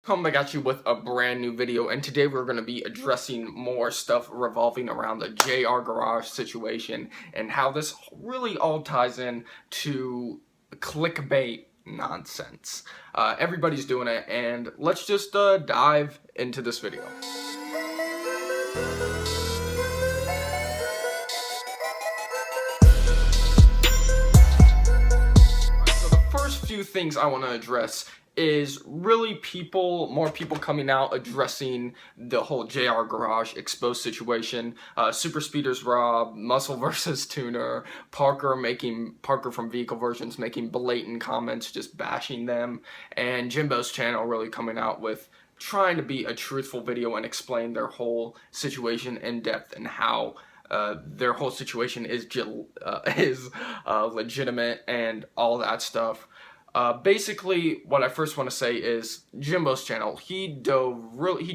Come back at you with a brand new video, and today we're going to be addressing more stuff revolving around the JR Garage situation and how this really all ties in to clickbait nonsense. Everybody's doing it, and let's just dive into this video. So the first few things I want to address is really more people coming out addressing the whole JR Garage exposed situation. Super Speeders Rob, Muscle versus Tuner, Parker from Vehicle Versions making blatant comments, just bashing them, and Jimbos channel really coming out with trying to be a truthful video and explain their whole situation in depth and how their whole situation is legitimate and all that stuff. Basically, what I first want to say is Jimbo's channel. He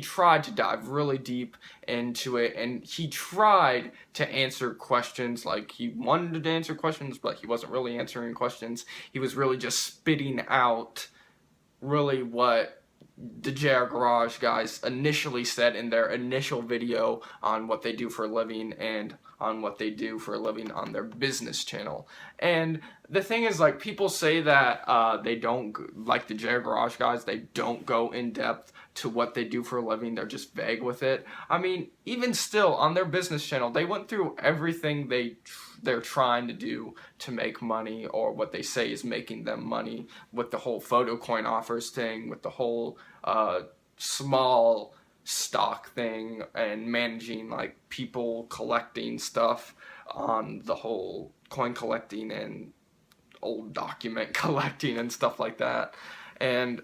tried to dive really deep into it, and he tried to answer questions. Like, he wanted to answer questions, but he wasn't really answering questions. He was really just spitting out really what the JR Garage guys initially said in their initial video on what they do for a living and on what they do for a living on their business channel. And the thing is, like, people say that they don't, like the JR Garage guys, they don't go in depth to what they do for a living. They're just vague with it. I mean, even still, on their business channel, they went through everything they're trying to do to make money, or what they say is making them money, with the whole photo coin offers thing, with the whole small stock thing, and managing like people collecting stuff on the whole coin collecting and old document collecting and stuff like that. And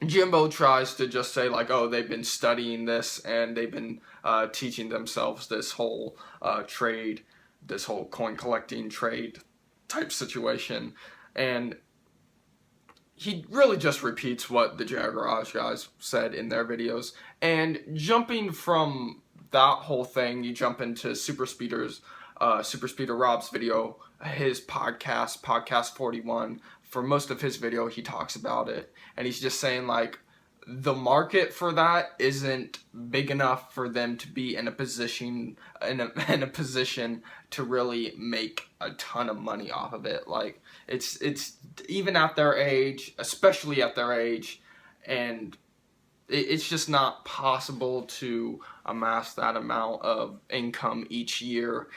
Jimbo tries to just say like, oh, they've been studying this and they've been teaching themselves this whole trade, this whole coin collecting trade type situation. And he really just repeats what the JR Garage guys said in their videos. And jumping from that whole thing, you jump into Super Speeder Rob's video, his podcast 41. For most of his video, he talks about it, and he's just saying like, the market for that isn't big enough for them to be in a position to really make a ton of money off of it. Like, it's even at their age, especially at their age, and it's just not possible to amass that amount of income each year,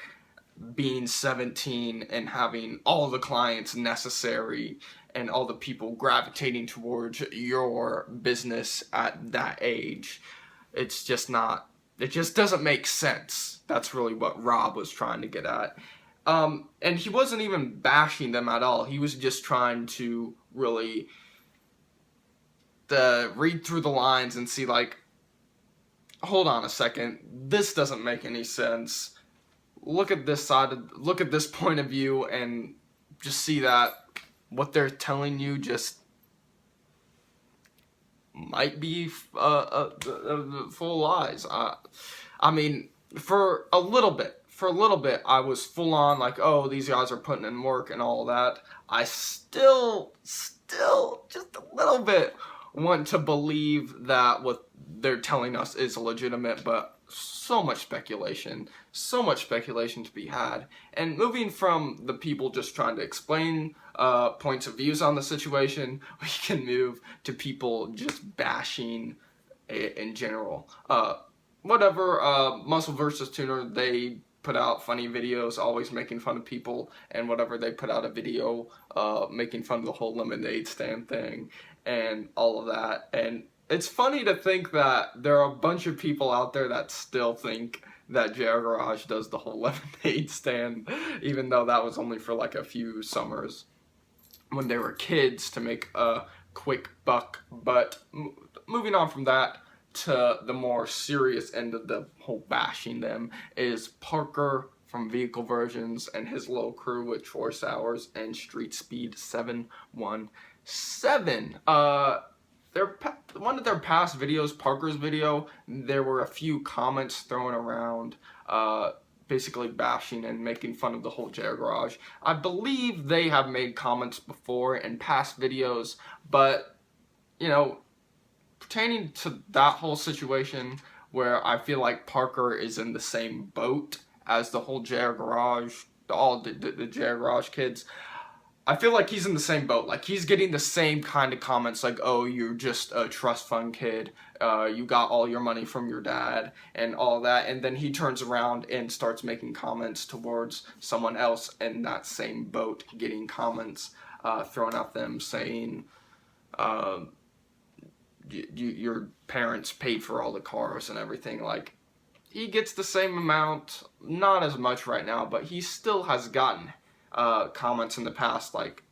being 17 and having all the clients necessary and all the people gravitating towards your business at that age. It's just not, it just doesn't make sense. That's really what Rob was trying to get at. And he wasn't even bashing them at all. He was just trying to really read through the lines and see like, hold on a second, this doesn't make any sense. Look at this look at this point of view, and just see that what they're telling you just might be full lies. I mean, for a little bit, I was full on like, oh, these guys are putting in work and all that. I still just a little bit want to believe that what they're telling us is legitimate, but so much speculation to be had. And moving from the people just trying to explain points of views on the situation, we can move to people just bashing in general. Muscle versus Tuner, they put out funny videos always making fun of people, and whatever, they put out a video making fun of the whole lemonade stand thing and all of that. And it's funny to think that there are a bunch of people out there that still think that JR Garage does the whole lemonade stand, even though that was only for like a few summers when they were kids to make a quick buck. But moving on from that to the more serious end of the whole bashing them is Parker from Vehicle Versions and his little crew with Force Hours and Street Speed 717. One of their past videos, Parker's video, there were a few comments thrown around, basically bashing and making fun of the whole JR Garage. I believe they have made comments before in past videos, but, you know, pertaining to that whole situation where I feel like Parker is in the same boat as the whole JR Garage, all the JR Garage kids. I feel like he's in the same boat. Like, he's getting the same kind of comments, like, oh, you're just a trust fund kid, you got all your money from your dad, and all that. And then he turns around and starts making comments towards someone else in that same boat, getting comments thrown at them saying, uh, your parents paid for all the cars and everything. Like, he gets the same amount, not as much right now, but he still has gotten comments in the past like,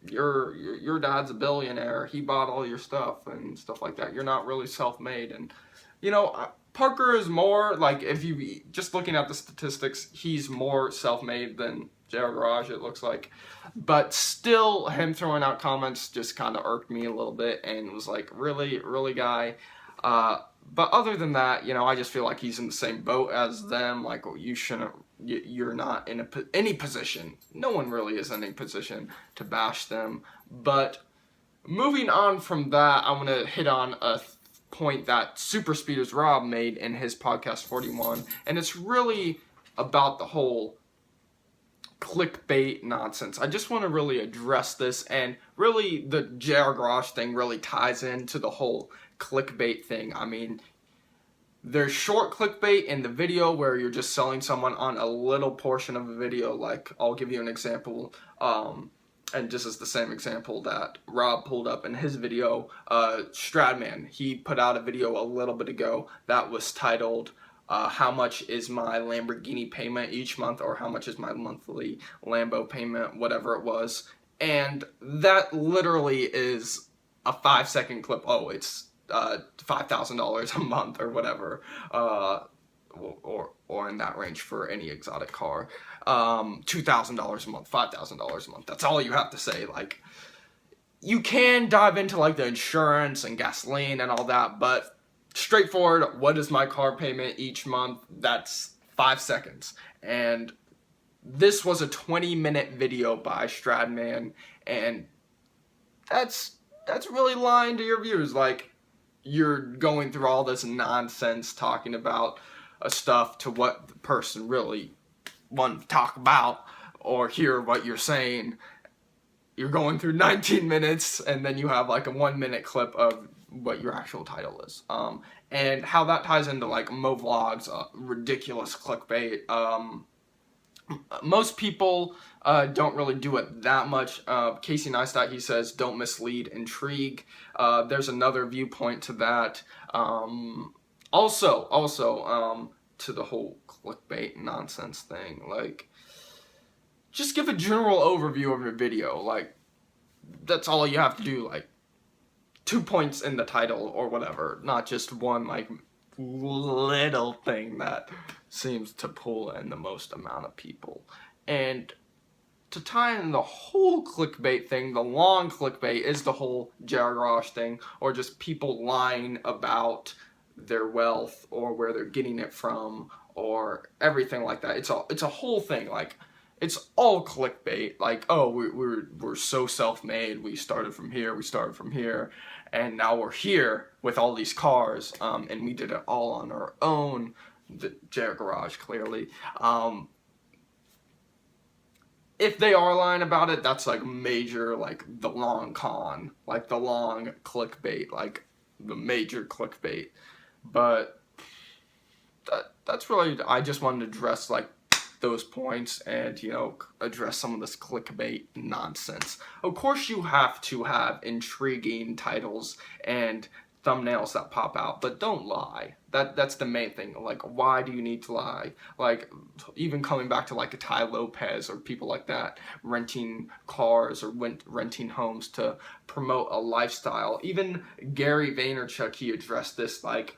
your dad's a billionaire, he bought all your stuff and stuff like that, you're not really self-made. And Parker is more like, if you just looking at the statistics, he's more self-made than JR Garage, it looks like. But still, him throwing out comments just kind of irked me a little bit, and was like, really, guy. But other than that, I just feel like he's in the same boat as them. Like, you shouldn't, you're not in any position. No one really is in any position to bash them. But moving on from that, I want to hit on a point that Super Speeders Rob made in his podcast 41, and it's really about the whole clickbait nonsense. I just want to really address this, and really the JR Garage thing really ties into the whole clickbait thing. I mean, there's short clickbait in the video where you're just selling someone on a little portion of a video. Like, I'll give you an example, and this is the same example that Rob pulled up in his video. Stradman, he put out a video a little bit ago that was titled, how much is my Lamborghini payment each month, or how much is my monthly Lambo payment, whatever it was. And that literally is a 5-second clip. Oh, it's $5,000 a month or whatever, or in that range for any exotic car. $2,000 a month, $5,000 a month. That's all you have to say. Like, you can dive into like the insurance and gasoline and all that, but straightforward, what is my car payment each month? That's 5 seconds. And this was a 20-minute video by Stradman, and that's really lying to your viewers. Like, you're going through all this nonsense talking about stuff to what the person really wanted to talk about or hear what you're saying. You're going through 19 minutes, and then you have like a 1-minute clip of what your actual title is. And how that ties into like Mo Vlogs, ridiculous clickbait. Most people don't really do it that much. Casey Neistat, he says, don't mislead, intrigue. There's another viewpoint to that. Also, to the whole clickbait nonsense thing, like, just give a general overview of your video. Like, that's all you have to do. Like, 2 points in the title or whatever, not just one like little thing that seems to pull in the most amount of people. And to tie in the whole clickbait thing, the long clickbait is the whole JR Garage thing, or just people lying about their wealth or where they're getting it from or everything like that. It's a whole thing. Like, it's all clickbait. Like, oh, we're so self-made. We started from here, and now we're here with all these cars, and we did it all on our own. The JR Garage, clearly. If they are lying about it, that's like major, like the long con, like the long clickbait, like the major clickbait. But that's really, I just wanted to address like those points and, address some of this clickbait nonsense. Of course, you have to have intriguing titles and thumbnails that pop out, but don't lie. That's the main thing. Like, why do you need to lie? Like, even coming back to like a Ty Lopez or people like that, renting cars or renting homes to promote a lifestyle. Even Gary Vaynerchuk, he addressed this. Like,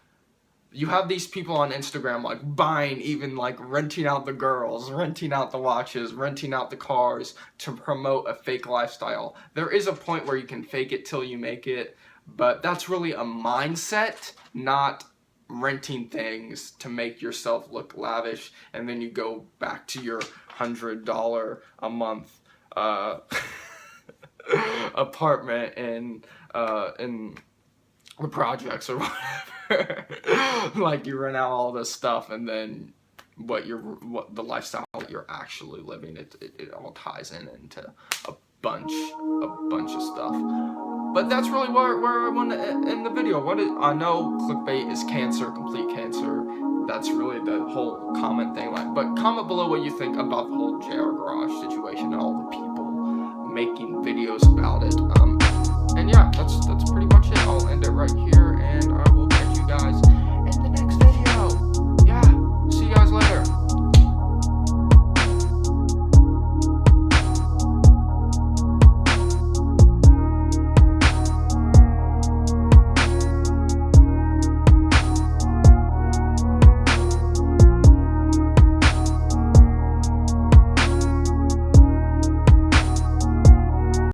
you have these people on Instagram like buying, even like renting out the girls, renting out the watches, renting out the cars to promote a fake lifestyle. There is a point where you can fake it till you make it, but that's really a mindset, not renting things to make yourself look lavish, and then you go back to your $100 a month apartment in the projects or whatever. Like you rent out all this stuff, and then what the lifestyle that you're actually living, it all ties into a bunch of stuff. But that's really where I want to end the video. I know clickbait is cancer, complete cancer. That's really the whole comment thing. But comment below what you think about the whole JR Garage situation and all the people making videos about it.